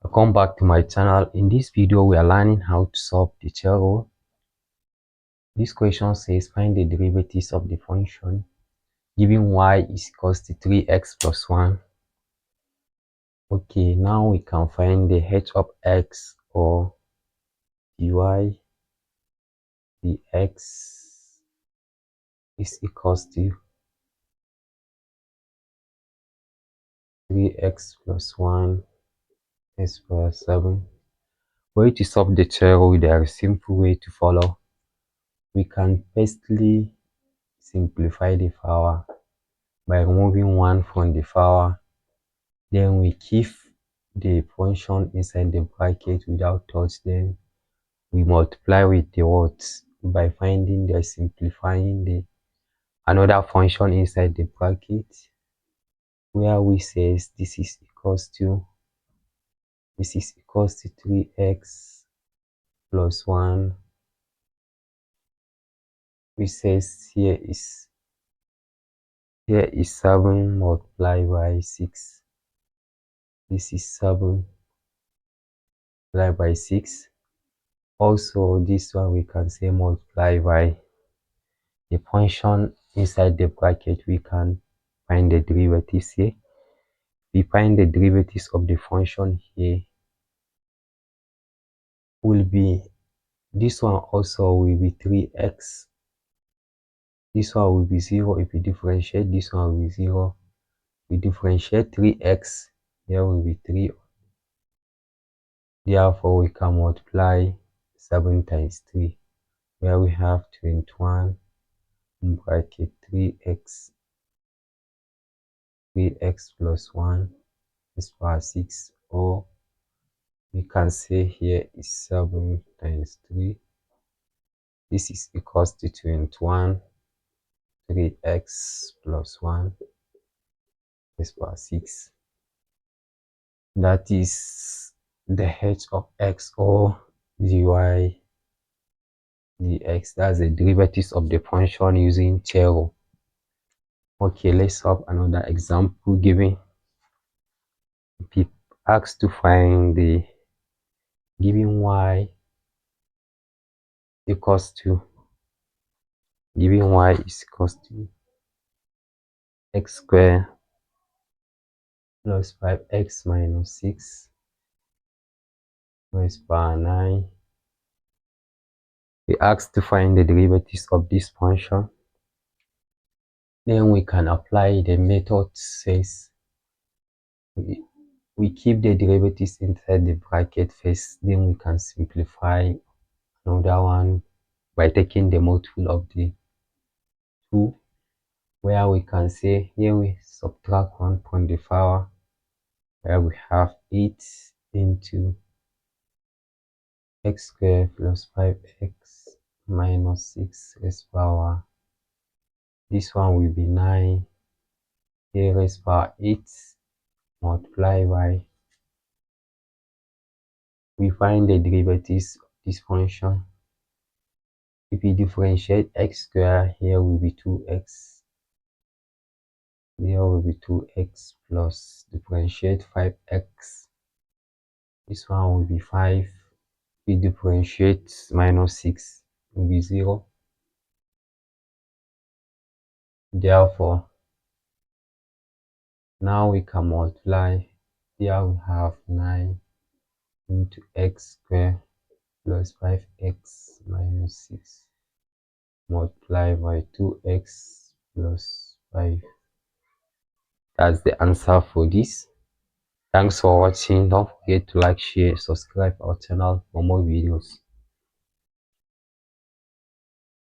Welcome back to my channel. In this video we are learning how to solve the chain rule. This question says find the derivatives of the function given y is equals to 3x plus 1. Okay, now we can find the h of x, or dy dx is equals to 3x plus 1 s plus 7. Way to solve the chain rule, there is a simple way to follow. We can firstly simplify the power by removing 1 from the power. Then we keep the function inside the bracket without touch. Then we multiply with the words by finding the simplifying the another function inside the bracket, where we says this is equals to 3x plus 1. We says here is 7 multiplied by 6. This is 7 multiplied by 6. Also this one we can say multiply by the function inside the bracket. We can find the derivatives here. We find the derivatives of the function here will be, this one also will be 3x. This one will be 0 if we differentiate. This one will be 0. We differentiate 3x, here will be 3. Therefore we can multiply 7 times 3, where we have 21 in bracket 3x plus 1 is power 6, or we can say here is 7 times 3. This is equals to 21. 3x plus 1 is power 6. That is the h of x, or dy dx. That's the derivatives of the function using chain rule. Okay, let's solve another example. Given people asked to find the given y equals to x squared plus 5x minus 6 raised power 9. We asked to find the derivatives of this function. Then we can apply the method. Says we keep the derivatives inside the bracket first, then we can simplify another one by taking the multiple of the 2, where we can say here we subtract 1 from the power, where we have 8 into x squared plus 5x minus 6 raised power. This one will be 9 here raised power 8 multiply by, we find the derivatives of this function. If we differentiate x squared, here will be 2x, here will be 2x plus differentiate 5x, this one will be 5. We differentiate minus 6 will be 0. Therefore now we can multiply. Here we have 9 into x squared plus 5x minus 6 multiply by 2x plus 5. That's the answer for this. Thanks for watching. Don't forget to like, share, subscribe our channel for more videos.